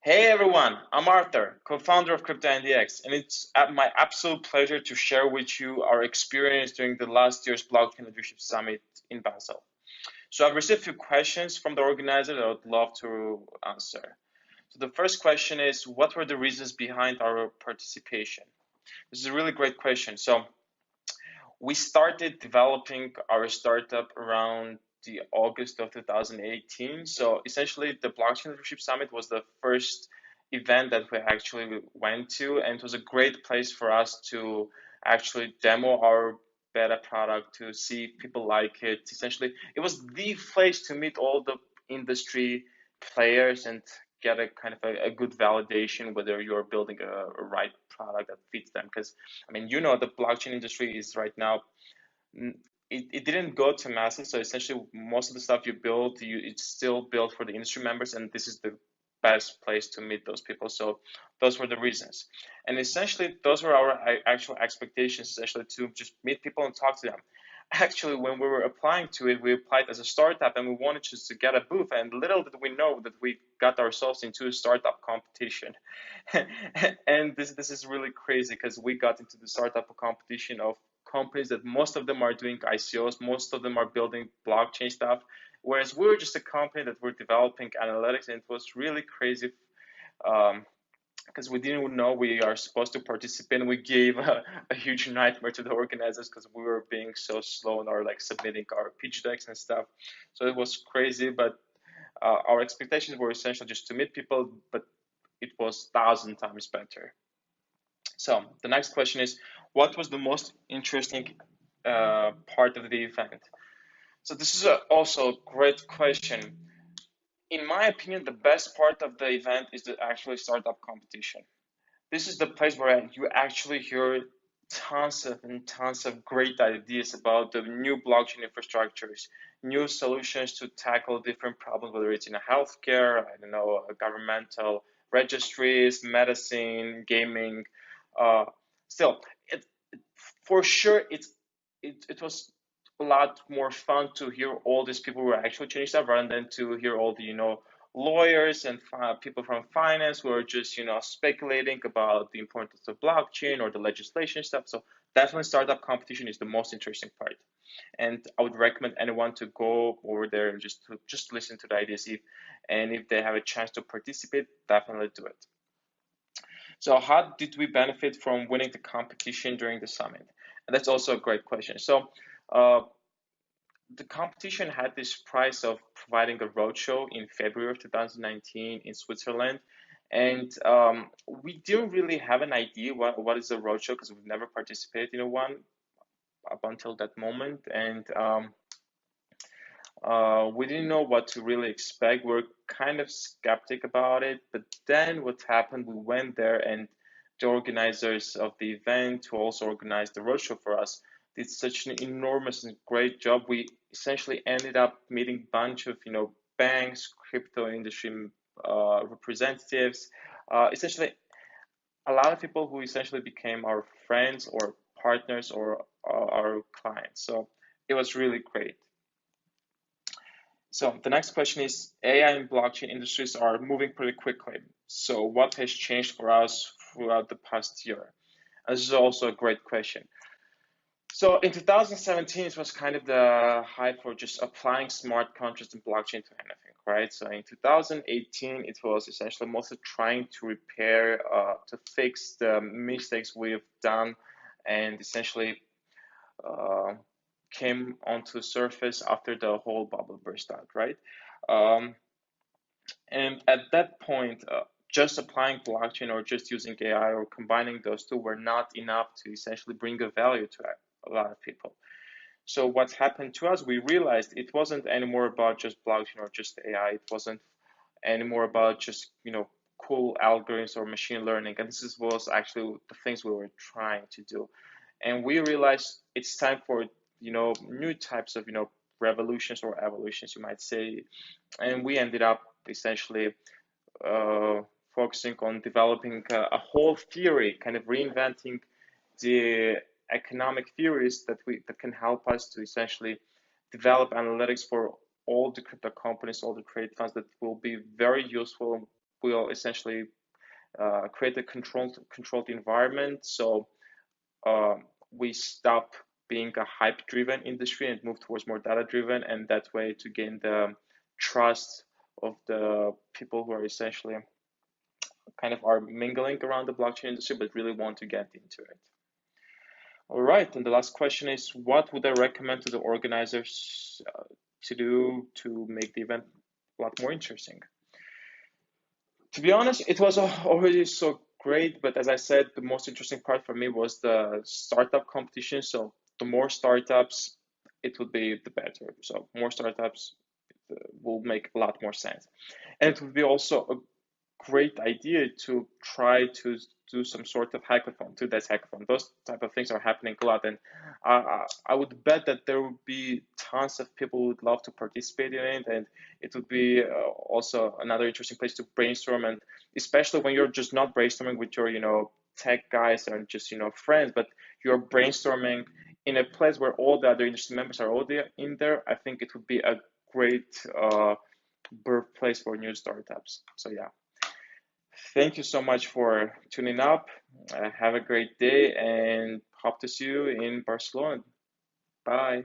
Hey everyone, I'm Arthur, co-founder of CryptoNDX, and it's my absolute pleasure to share with you our experience during the last year's Blockchain Leadership Summit in Basel. So I've received a few questions from the organizer that I would love to answer. So the first question is, what were the reasons behind our participation? This is a really great question. So we started developing our startup around the August of 2018. So essentially, the Blockchain Leadership Summit was the first event that we actually went to, and it was a great place for us to actually demo our beta product, to see people like it. Essentially, it was the place to meet all the industry players and get a kind of a good validation whether you're building a right product that fits them. Because I mean, the blockchain industry is right now, it didn't go to masses. So essentially, most of the stuff you build, it's still built for the industry members, and this is the best place to meet those people. So those were the reasons, and essentially those were our actual expectations, essentially to just meet people and talk to them. Actually, when we were applying to it, we applied as a startup, and we wanted just to get a booth. And little did we know that we got ourselves into a startup competition. And this is really crazy because we got into the startup competition of companies that most of them are doing ICOs, most of them are building blockchain stuff, whereas we were just a company that were developing analytics, and it was really crazy. Because we didn't know we are supposed to participate, and we gave a huge nightmare to the organizers because we were being so slow in our submitting our pitch decks and stuff. So it was crazy, but our expectations were essentially just to meet people, but it was 1,000 times better. So the next question is, what was the most interesting part of the event? So this is also a great question. In my opinion, the best part of the event is the actually startup competition. This is the place where you actually hear tons of great ideas about the new blockchain infrastructures, new solutions to tackle different problems, whether it's in a healthcare, I don't know, governmental registries, medicine, gaming. Uh, Still, for sure, it was a lot more fun to hear all these people who are actually changing stuff rather than to hear all the lawyers and people from finance who are just speculating about the importance of blockchain or the legislation stuff. So definitely startup competition is the most interesting part, and I would recommend anyone to go over there and just listen to the ideas. If they have a chance to participate, definitely do it. So how did we benefit from winning the competition during the summit? And that's also a great question. So uh, the competition had this prize of providing a roadshow in February of 2019 in Switzerland. And we didn't really have an idea what is a roadshow because we've never participated in one up until that moment. And we didn't know what to really expect. We are kind of skeptic about it. But then what happened, we went there, and the organizers of the event, who also organized the roadshow for us, did such an enormous and great job. We essentially ended up meeting a bunch of banks, crypto industry representatives, essentially a lot of people who essentially became our friends or partners or our clients. So it was really great. So the next question is, AI and blockchain industries are moving pretty quickly. So what has changed for us throughout the past year? This is also a great question. So in 2017, it was kind of the hype for just applying smart contracts and blockchain to anything, right? So in 2018, it was essentially mostly trying to repair, to fix the mistakes we've done, and essentially uh, came onto the surface after the whole bubble burst out, right? Um, and at that point, just applying blockchain or just using AI or combining those two were not enough to essentially bring a value to a lot of people. So what happened to us, we realized it wasn't anymore about just blockchain or just AI. It wasn't anymore about just cool algorithms or machine learning. And was actually the things we were trying to do. And we realized it's time for new types of revolutions or evolutions, you might say. And we ended up essentially uh, focusing on developing a whole theory, kind of reinventing the economic theories that can help us to essentially develop analytics for all the crypto companies, all the credit funds, that will be very useful, will essentially create a controlled environment. So we stop being a hype-driven industry and move towards more data-driven, and that way to gain the trust of the people who are essentially kind of are mingling around the blockchain industry but really want to get into it. All right, and the last question is, what would I recommend to the organizers to do to make the event a lot more interesting? To be honest, it was already so great, but as I said, the most interesting part for me was the startup competition. So the more startups, it would be the better. So more startups will make a lot more sense. And it would be also a great idea to try to do some sort of hackathon, 2 days hackathon. Those type of things are happening a lot, and I would bet that there would be tons of people who would love to participate in it, and it would be also another interesting place to brainstorm, and especially when you're just not brainstorming with your tech guys and just friends, but you're brainstorming in a place where all the other industry members are all there in there. I think it would be a great birthplace for new startups. So yeah. Thank you so much for tuning up. Have a great day and hope to see you in Barcelona. Bye.